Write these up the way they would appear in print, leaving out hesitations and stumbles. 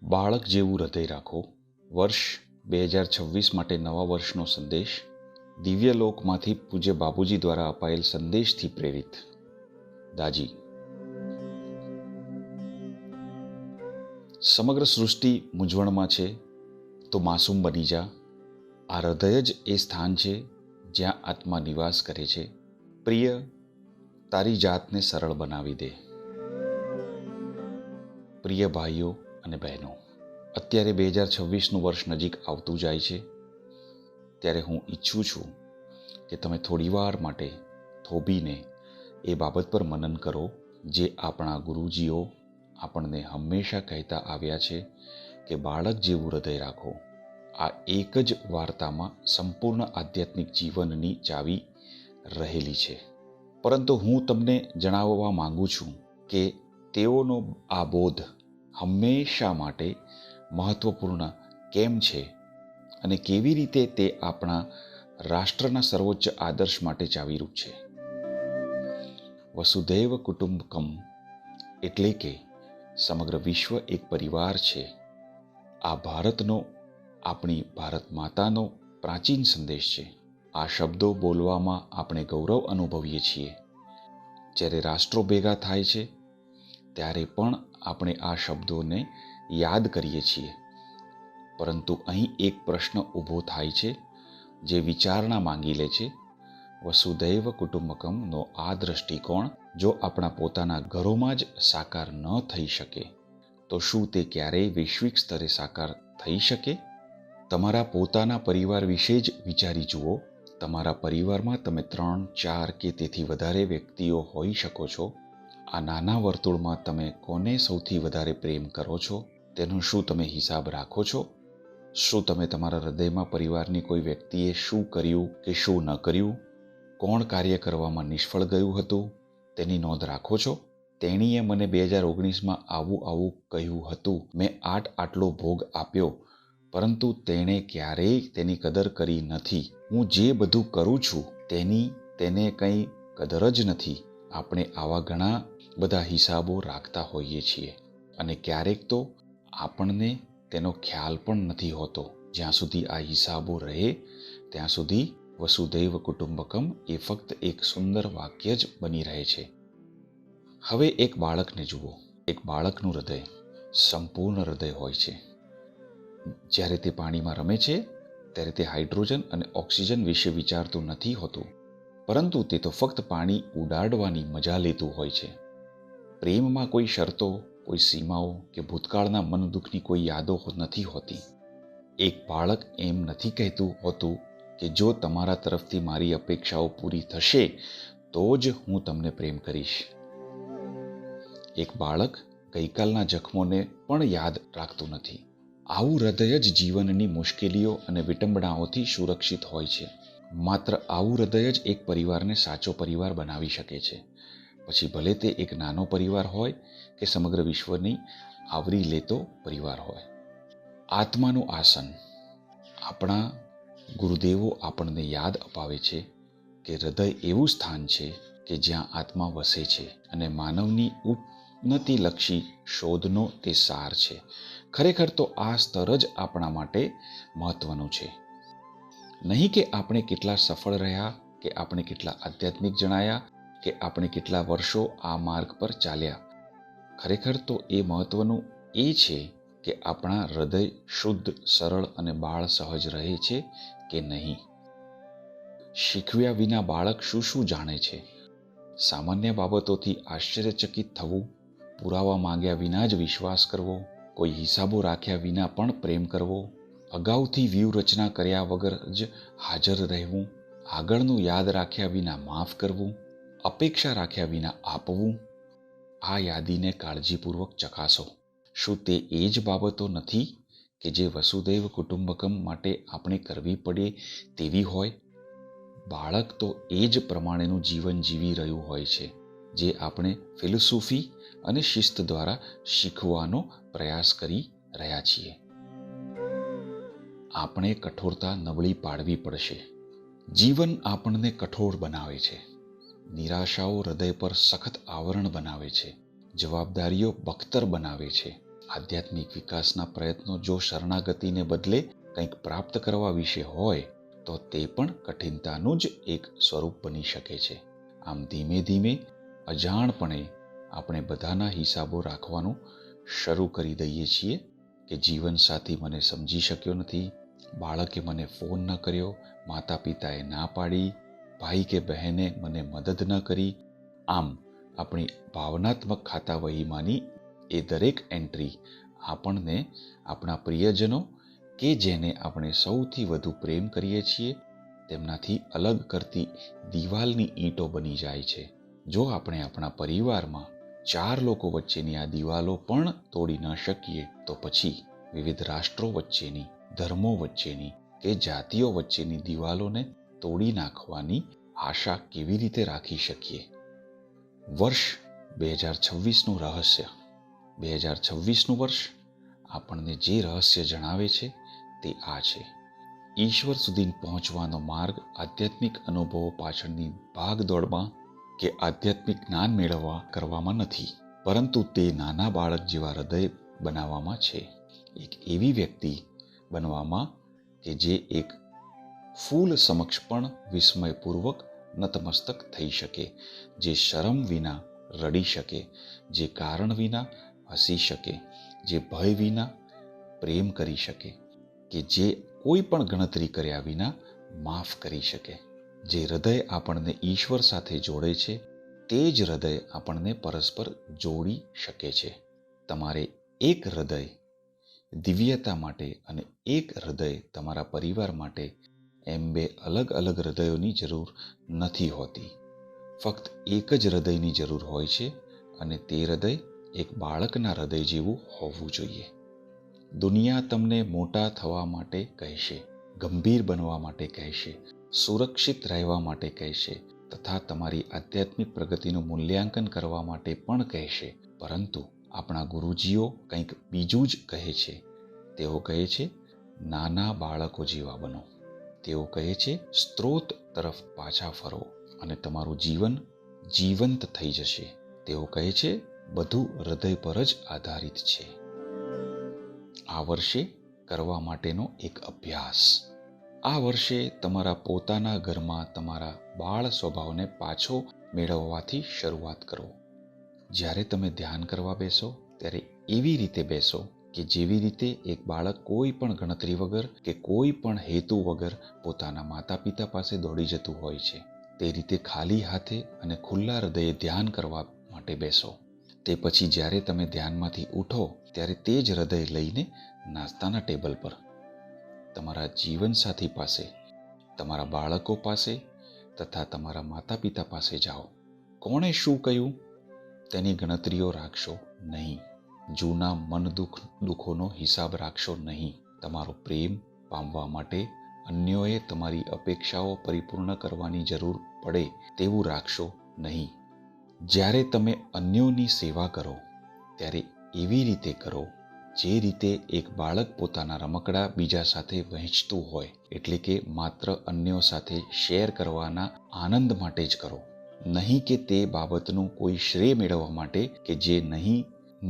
બાળક જેવું હૃદય રાખો. વર્ષ 2026 માટે નવા વર્ષનો સંદેશ દિવ્યલોકમાંથી પૂજ્ય બાપુજી દ્વારા અપાયેલ સંદેશથી પ્રેરિત. દાજી. સમગ્ર સૃષ્ટિ મૂંઝવણમાં છે તો માસૂમ બની જા. આ હૃદય જ એ સ્થાન છે જ્યાં આત્મા નિવાસ કરે છે. પ્રિય, તારી જાતને સરળ બનાવી દે. પ્રિય ભાઈઓ અને બહેનો, અત્યારે 2026નું વર્ષ નજીક આવતું જાય છે, ત્યારે હું ઈચ્છું છું કે તમે થોડીવાર માટે થોભીને એ બાબત પર મનન કરો જે આપણા ગુરુજીઓ આપણને હંમેશા કહેતા આવ્યા છે કે બાળક જેવું હૃદય રાખો. આ એક જ વાર્તામાં સંપૂર્ણ આધ્યાત્મિક જીવનની ચાવી રહેલી છે. પરંતુ હું તમને જણાવવા માંગુ છું કે તેઓનો આ બોધ હંમેશા માટે મહત્વપૂર્ણ કેમ છે અને કેવી રીતે તે આપણા રાષ્ટ્રના સર્વોચ્ચ આદર્શ માટે ચાવીરૂપ છે. વસુધૈવ કુટુંબકમ એટલે કે સમગ્ર વિશ્વ એક પરિવાર છે. આ ભારતનો, આપણી ભારત માતાનો પ્રાચીન સંદેશ છે. આ શબ્દો બોલવામાં આપણે ગૌરવ અનુભવીએ છીએ. જ્યારે રાષ્ટ્રો ભેગા થાય છે ત્યારે પણ આપણે આ શબ્દોને યાદ કરીએ છીએ. પરંતુ અહીં એક પ્રશ્ન ઊભો થાય છે જે વિચારણા માંગી લે છે. વસુધૈવ કુટુંબકમનો આ દૃષ્ટિકોણ જો આપણા પોતાના ઘરોમાં જ સાકાર ન થઈ શકે તો શું તે ક્યારેય વૈશ્વિક સ્તરે સાકાર થઈ શકે? તમારા પોતાના પરિવાર વિશે જ વિચારી જુઓ. તમારા પરિવારમાં તમે 3, 4 કે તેથી વધારે વ્યક્તિઓ હોઈ શકો છો. આ નાના વર્તુળમાં તમે કોને સૌથી વધારે પ્રેમ કરો છો તેનો શું તમે હિસાબ રાખો છો? શું તમે તમારા હૃદયમાં પરિવારની કોઈ વ્યક્તિએ શું કર્યું કે શું ન કર્યું, કોણ કાર્ય કરવામાં નિષ્ફળ ગયું હતું તેની નોંધ રાખો છો? તેણીએ મને 2019માં આવું કહ્યું હતું, મેં આટલો ભોગ આપ્યો, પરંતુ તેણે ક્યારેય તેની કદર કરી નથી. હું જે બધું કરું છું તેને કંઈ કદર જ નથી. આપણે આવા ઘણા બધા હિસાબો રાખતા હોઈએ છીએ અને ક્યારેક તો આપણને તેનો ખ્યાલ પણ નથી હોતો. જ્યાં સુધી આ હિસાબો રહે ત્યાં સુધી વસુધૈવ કુટુંબકમ એ ફક્ત એક સુંદર વાક્ય જ બની રહે છે. હવે એક બાળકને જુઓ. એક બાળકનું હૃદય સંપૂર્ણ હૃદય હોય છે. જ્યારે તે પાણીમાં રમે છે ત્યારે તે હાઇડ્રોજન અને ઓક્સિજન વિશે વિચારતું નથી હોતું, પરંતુ તે તો ફક્ત પાણી ઉડાડવાની મજા લેતું હોય છે. પ્રેમમાં કોઈ શરતો, કોઈ સીમાઓ કે ભૂતકાળના મન દુઃખની કોઈ યાદો નથી હોતી. એક બાળક એમ નથી કહેતું હોતું કે જો તમારા તરફથી મારી અપેક્ષાઓ પૂરી થશે તો જ હું તમને પ્રેમ કરીશ. એક બાળક ગઈકાલના જખમોને પણ યાદ રાખતું નથી. આવું હૃદય જ જીવનની મુશ્કેલીઓ અને વિટંબણાઓથી સુરક્ષિત હોય છે. માત્ર આવું હૃદય જ એક પરિવારને સાચો પરિવાર બનાવી શકે છે. પછી ભલે તે એક નાનો પરિવાર હોય કે સમગ્ર વિશ્વની આવરી લેતો પરિવાર હોય. આત્માનું આસન. આપણા ગુરુદેવો આપણને યાદ અપાવે છે કે હૃદય એવું સ્થાન છે કે જ્યાં આત્મા વસે છે અને માનવની ઉન્નતિલક્ષી શોધનો તે સાર છે. ખરેખર તો આ સ્તર જ આપણા માટે મહત્વનું છે. નહીં કે આપણે કેટલા સફળ રહ્યા, કે આપણે કેટલા આધ્યાત્મિક જણાયા, કે આપણે કેટલા વર્ષો આ માર્ગ પર ચાલ્યા. ખરેખર તો એ મહત્વનું એ છે કે આપણા હૃદય શુદ્ધ, સરળ અને બાળ સહજ રહે છે કે નહીં. શીખવ્યા વિના બાળક શું જાણે છે? સામાન્ય બાબતોથી આશ્ચર્યચકિત થવું, પુરાવા માંગ્યા વિના જ વિશ્વાસ કરવો, કોઈ હિસાબો રાખ્યા વિના પણ પ્રેમ કરવો, અગાઉથી વ્યૂહરચના કર્યા વગર જ હાજર રહેવું, આગળનું યાદ રાખ્યા વિના માફ કરવું, અપેક્ષા રાખ્યા વિના આપવું. આ યાદીને કાળજીપૂર્વક ચકાસો. શું તે એ જ બાબતો નથી કે જે વસુધૈવ કુટુંબકમ માટે આપણે કરવી પડે તેવી હોય? બાળક તો એ જ પ્રમાણેનું જીવન જીવી રહ્યું હોય છે જે આપણે ફિલોસોફી અને શિસ્ત દ્વારા શીખવાનો પ્રયાસ કરી રહ્યા છીએ. આપણે કઠોરતા નબળી પાડવી પડશે. જીવન આપણને કઠોર બનાવે છે. નિરાશાઓ હૃદય પર સખત આવરણ બનાવે છે. જવાબદારીઓ બખ્તર બનાવે છે. આધ્યાત્મિક વિકાસના પ્રયત્નો જો શરણાગતિને બદલે કંઈક પ્રાપ્ત કરવા વિશે હોય તો તે પણ કઠિનતાનું જ એક સ્વરૂપ બની શકે છે. આમ ધીમે ધીમે અજાણપણે આપણે બધાના હિસાબો રાખવાનું શરૂ કરી દઈએ છીએ કે જીવનસાથી મને સમજી શક્યો નથી, બાળકે મને ફોન ન કર્યો, માતા પિતાએ ના પાડી, ભાઈ કે બહેને મને મદદ ન કરી. આમ આપણી ભાવનાત્મક ખાતાવહીમાંની એ દરેક એન્ટ્રી આપણને આપણા પ્રિયજનો કે જેને આપણે સૌથી વધુ પ્રેમ કરીએ છીએ તેમનાથી અલગ કરતી દિવાલની ઈંટો બની જાય છે. જો આપણે આપણા પરિવારમાં 4 લોકો વચ્ચેની આ દિવાલો પણ તોડી ન શકીએ તો પછી વિવિધ રાષ્ટ્રો વચ્ચેની, ધર્મો વચ્ચેની કે જાતિઓ વચ્ચેની દિવાલોને તોડી નાખવાની આશા કેવી રીતે રાખી શકીએ? વર્ષ 2026નું રહસ્ય. 2026નું વર્ષ આપણને જે રહસ્ય જણાવે છે તે આ છે: ઈશ્વર સુધી પહોંચવાનો માર્ગ આધ્યાત્મિક અનુભવો પાછળની ભાગદોડમાં કે આધ્યાત્મિક જ્ઞાન મેળવવા કરવામાં નથી, પરંતુ તે નાના બાળક જેવા હૃદય બનાવવામાં છે. એક એવી વ્યક્તિ બનવામાં કે જે એક ફૂલ સમક્ષ પણ વિસ્મયપૂર્વક નતમસ્તક થઈ શકે, જે શરમ વિના રડી શકે, જે કારણ વિના હસી શકે, જે ભય વિના પ્રેમ કરી શકે, કે જે કોઈ પણ ગણતરી કર્યા વિના માફ કરી શકે. જે હૃદય આપણને ઈશ્વર સાથે જોડે છે તે જ હૃદય આપણને પરસ્પર જોડી શકે છે. તમારે એક હૃદય દિવ્યતા માટે અને એક હૃદય તમારા પરિવાર માટે એમ 2 અલગ અલગ હૃદયોની જરૂર નથી હોતી. ફક્ત એક જ હૃદયની જરૂર હોય છે અને તે હૃદય એક બાળકના હૃદય જેવું હોવું જોઈએ. દુનિયા તમને મોટા થવા માટે કહેશે, ગંભીર બનવા માટે કહેશે, સુરક્ષિત રહેવા માટે કહેશે તથા તમારી આધ્યાત્મિક પ્રગતિનું મૂલ્યાંકન કરવા માટે પણ કહેશે. પરંતુ આપણા ગુરુજીઓ કંઈક બીજું જ કહે છે. તેઓ કહે છે, નાના બાળકો જેવા બનો. તેઓ કહે છે, સ્ત્રોત તરફ પાછા ફરો અને તમારું જીવન જીવંત થઈ જશે. તેઓ કહે છે, બધું હૃદય પર જ આધારિત છે. આ વર્ષે કરવા માટેનો એક અભ્યાસ. આ વર્ષે તમારા પોતાના ઘરમાં તમારા બાળ સ્વભાવને પાછો મેળવવાથી શરૂઆત કરો. જ્યારે તમે ધ્યાન કરવા બેસો ત્યારે એવી રીતે બેસો કે જેવી રીતે એક બાળક કોઈ પણ ગણતરી વગર કે કોઈ પણ હેતુ વગર પોતાના માતા પિતા પાસે દોડી જતું હોય છે. તે રીતે ખાલી હાથે અને ખુલ્લા હૃદયે ધ્યાન કરવા માટે બેસો. તે પછી જ્યારે તમે ધ્યાનમાંથી ઉઠો ત્યારે તે જ હૃદય લઈને નાસ્તાના ટેબલ પર તમારા જીવનસાથી પાસે, તમારા બાળકો પાસે તથા તમારા માતા પિતા પાસે જાઓ. કોણે શું કહ્યું તેની ગણતરીઓ રાખશો નહીં. જૂના મન દુઃખોનો હિસાબ રાખશો નહીં. તમારો પ્રેમ પામવા માટે અન્યોએ તમારી અપેક્ષાઓ પરિપૂર્ણ કરવાની જરૂર પડે તેવું રાખશો નહીં. જ્યારે તમે અન્યોની સેવા કરો ત્યારે એવી રીતે કરો જે રીતે એક બાળક પોતાના રમકડા બીજા સાથે વહેંચતું હોય, એટલે કે માત્ર અન્યો સાથે શેર કરવાના આનંદ માટે જ કરો. નહીં કે તે બાબતનું કોઈ શ્રેય મેળવવા માટે કે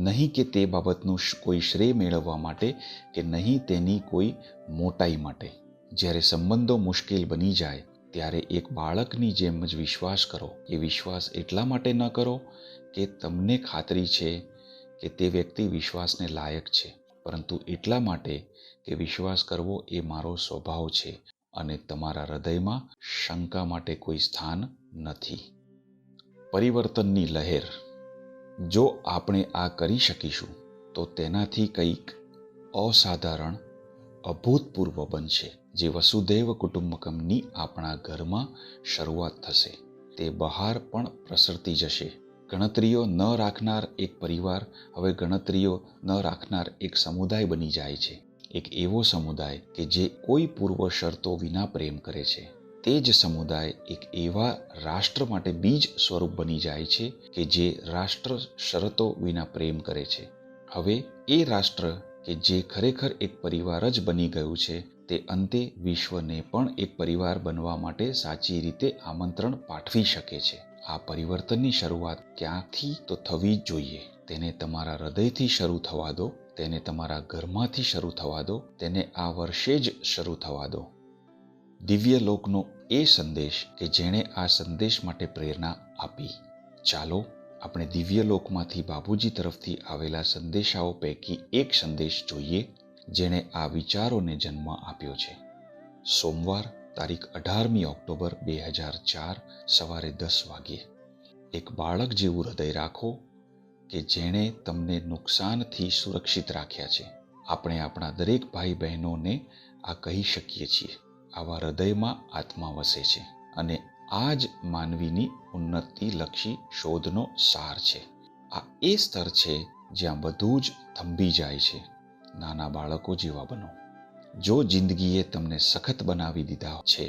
નહીં કે તે બાબતનું કોઈ શ્રેય મેળવવા માટે કે નહીં તેની કોઈ મોટાઈ માટે. જ્યારે સંબંધો મુશ્કેલ બની જાય ત્યારે એક બાળકની જેમ જ વિશ્વાસ કરો. એ વિશ્વાસ એટલા માટે ન કરો કે તમને ખાતરી છે કે તે વ્યક્તિ વિશ્વાસને લાયક છે, પરંતુ એટલા માટે કે વિશ્વાસ કરવો એ મારો સ્વભાવ છે અને તમારા હૃદયમાં શંકા માટે કોઈ સ્થાન નથી. પરિવર્તનની લહેર. જો આપણે આ કરી શકીશું તો તેનાથી કંઈક અસાધારણ, અભૂતપૂર્વ બનશે, જે વસુધૈવ કુટુંબકમની આપણા ઘરમાં શરૂઆત થશે. તે બહાર પણ પ્રસરતી જશે. ગણતરીઓ ન રાખનાર એક પરિવાર હવે ગણતરીઓ ન રાખનાર એક સમુદાય બની જાય છે. એક એવો સમુદાય કે જે કોઈ પૂર્વ શરતો વિના પ્રેમ કરે છે. તે જ સમુદાય એક એવા રાષ્ટ્ર માટે બીજ સ્વરૂપ બની જાય છે કે જે રાષ્ટ્ર શરતો વિના પ્રેમ કરે છે. હવે એ રાષ્ટ્ર કે જે ખરેખર એક પરિવાર જ બની ગયું છે, તે અંતે વિશ્વને પણ એક પરિવાર બનવા માટે સાચી રીતે આમંત્રણ પાઠવી શકે છે. આ પરિવર્તનની શરૂઆત ક્યાંથી તો થવી જ જોઈએ. તેને તમારા હૃદયથી શરૂ થવા દો. તેને તમારા ઘરમાંથી શરૂ થવા દો, તેને આ વર્ષે જ શરૂ થવા દો. દિવ્ય લોકનો એ સંદેશ કે જેણે આ સંદેશ માટે પ્રેરણા આપી. ચાલો આપણે દિવ્ય લોકમાંથી બાપુજી તરફથી આવેલા સંદેશાઓ પૈકી એક સંદેશ જોઈએ, જેણે આ વિચારોને જન્મ આપ્યો છે. સોમવાર તારીખ 18મી ઓક્ટોબર 2004 સવારે 10 વાગ્યે. એક બાળક જેવું હૃદય રાખો કે જેણે તમને નુકસાનથી સુરક્ષિત રાખ્યા છે. આપણે આપણા દરેક ભાઈ બહેનોને આ કહી શકીએ છીએ. આવા હૃદયમાં આત્મા વસે છે અને આ જ માનવીની ઉન્નતિલક્ષી શોધનો સાર છે. આ એ સ્તર છે જ્યાં બધું જ થંભી જાય છે. નાના બાળકો જેવા બનો. જો જિંદગીએ તમને સખત બનાવી દીધા છે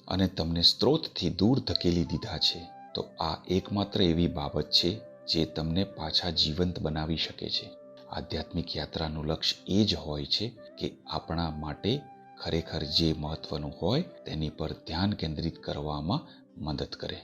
અને તમને સ્ત્રોતથી દૂર ધકેલી દીધા છે, તો આ એકમાત્ર એવી બાબત છે જે તમને પાછા જીવંત બનાવી શકે છે. આધ્યાત્મિક યાત્રાનું લક્ષ્ય એ જ હોય છે કે આપણા માટે ખરેખર જે મહત્વનું હોય તેની પર ધ્યાન કેન્દ્રિત કરવામાં મદદ કરે.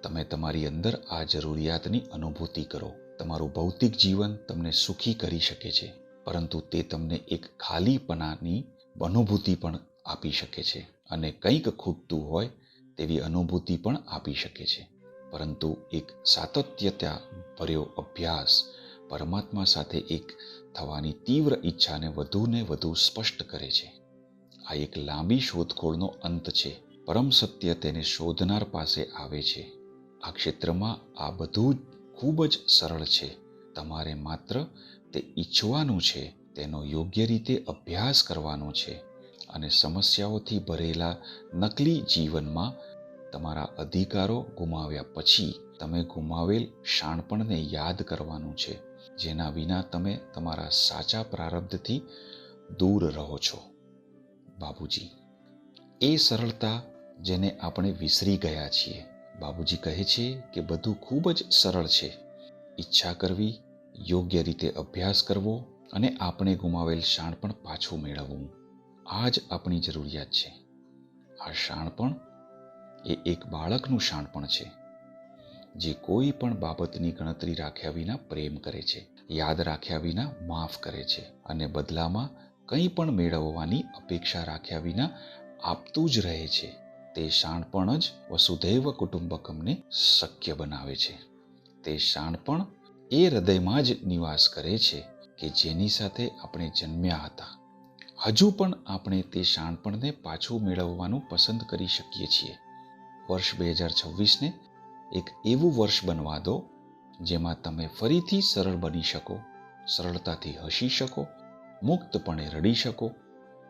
તમે તમારી અંદર આ જરૂરિયાતની અનુભૂતિ કરો. તમારું ભૌતિક જીવન તમને સુખી કરી શકે છે, પરંતુ તે તમને એક ખાલીપણાની અનુભૂતિ પણ આપી શકે છે અને કંઈક ખૂટતું હોય તેવી અનુભૂતિ પણ આપી શકે છે. પરંતુ એક સાતત્યતા ભર્યો અભ્યાસ પરમાત્મા સાથે એક થવાની તીવ્ર ઈચ્છાને વધુને વધુ સ્પષ્ટ કરે છે. આ એક લાંબી શોધખોળનો અંત છે. પરમ સત્ય તેને શોધનાર પાસે આવે છે. આ ક્ષેત્રમાં આ બધું ખૂબ જ સરળ છે. તમારે માત્ર તે ઈચ્છવાનું છે, તેનો યોગ્ય રીતે અભ્યાસ કરવાનો છે અને સમસ્યાઓથી ભરેલા નકલી જીવનમાં તમારા અધિકારો ગુમાવ્યા પછી તમે ગુમાવેલ શાણપણને યાદ કરવાનું છે, જેના વિના તમે તમારા સાચા પ્રારબ્ધથી દૂર રહો છો. બાપુજી, એ સરળતા જેને આપણે વિસરી ગયા છીએ. બાપુજી કહે છે કે બધું ખૂબ જ સરળ છે. ઈચ્છા કરવી, યોગ્ય રીતે અભ્યાસ કરવો અને આપણે ગુમાવેલ શાણપણ પાછું મેળવવું. આ જ આપણી જરૂરિયાત છે. આ શાણપણ એ એક બાળકનું શાણપણ છે, જે કોઈ પણ બાબતની ગણતરી રાખ્યા વિના પ્રેમ કરે છે, યાદ રાખ્યા વિના માફ કરે છે અને બદલામાં કંઈ પણ મેળવવાની અપેક્ષા રાખ્યા વિના આપતું જ રહે છે. તે શાણપણ જ વસુધૈવ કુટુંબકમને શક્ય બનાવે છે. તે શાણપણ એ હૃદયમાં જ નિવાસ કરે છે કે જેની સાથે આપણે જન્મ્યા હતા. હજુ પણ આપણે તે શાણપણને પાછું મેળવવાનું પસંદ કરી શકીએ છીએ. વર્ષ 2026ને એક એવું વર્ષ બનવા દો જેમાં તમે ફરીથી સરળ બની શકો, સરળતાથી હસી શકો, મુક્તપણે રડી શકો,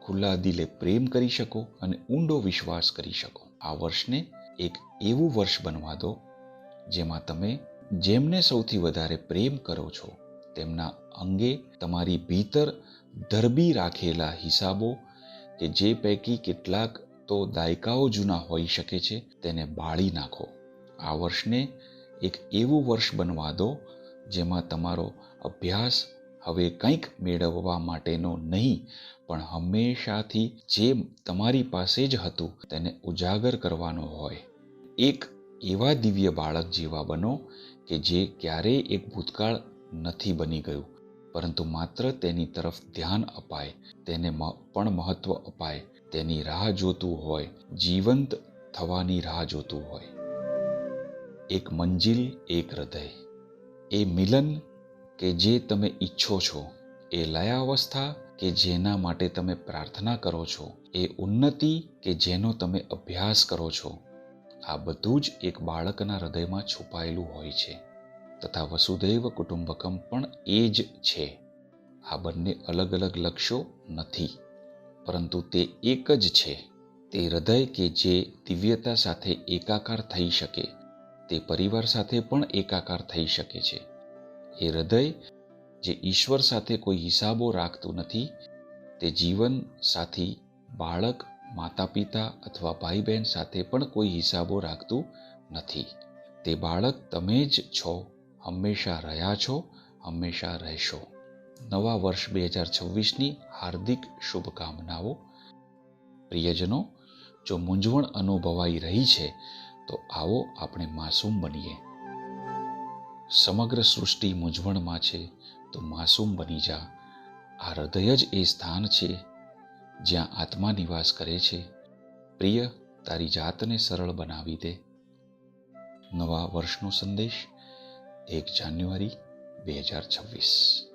ખુલ્લા દિલે પ્રેમ કરી શકો અને ઊંડો વિશ્વાસ કરી શકો. આ વર્ષને એક એવું વર્ષ બનવા દો જેમાં તમે જેમને સૌથી વધારે પ્રેમ કરો છો તેમના અંગે તમારી ભીતર ધરબી રાખેલા હિસાબો કે જે પૈકી કેટલાક તો દાયકાઓ જૂના હોઈ શકે છે, તેને બાળી નાખો. આ વર્ષને એક એવું વર્ષ બનવા દો જેમાં તમારો અભ્યાસ હવે કંઈક મેળવવા માટેનો નહીં, પણ હંમેશાથી જે તમારી પાસે જ હતું તેને ઉજાગર કરવાનો હોય. એક એવા દિવ્ય બાળક જેવા બનો કે જે ક્યારેય એક ભૂતકાળ નથી બની ગયું, પરંતુ માત્ર તેની તરફ ધ્યાન અપાય, તેને પણ મહત્વ અપાય, તેની રાહ જોતું હોય, જીવંત થવાની રાહ જોતું હોય. એક મંજિલ, એક હૃદય. એ મિલન કે જે તમે ઈચ્છો છો, એ લયાવસ્થા કે જેના માટે તમે પ્રાર્થના કરો છો, એ ઉન્નતિ કે જેનો તમે અભ્યાસ કરો છો, આ બધું જ એક બાળકના હૃદયમાં છુપાયેલું હોય છે. તથા વસુધૈવ કુટુંબકમ પણ એ જ છે. આ બંને અલગ અલગ લક્ષ્યો નથી, પરંતુ તે એક જ છે. તે હૃદય કે જે દિવ્યતા સાથે એકાકાર થઈ શકે, તે પરિવાર સાથે પણ એકાકાર થઈ શકે છે. એ હૃદય જે ઈશ્વર સાથે કોઈ હિસાબો રાખતું નથી, તે જીવન સાથી, બાળક, માતા પિતા અથવા ભાઈ બહેન સાથે પણ કોઈ હિસાબો રાખતું નથી. તે બાળક તમે જ છો, હંમેશા રહ્યા છો, હંમેશા રહેશો. નવા વર્ષ 2026ની હાર્દિક શુભકામનાઓ. પ્રિયજનો, જો મૂંઝવણ અનુભવાઈ રહી છે તો આવો આપણે માસૂમ બનીએ. સમગ્ર સૃષ્ટિ મૂંઝવણમાં છે તો માસૂમ બની જા આ હૃદય જ એ સ્થાન છે જ્યાં આત્મા નિવાસ કરે છે. પ્રિય, તારી જાતને સરળ બનાવી દે. નવા વર્ષનો સંદેશ 1 જાન્યુઆરી 2026.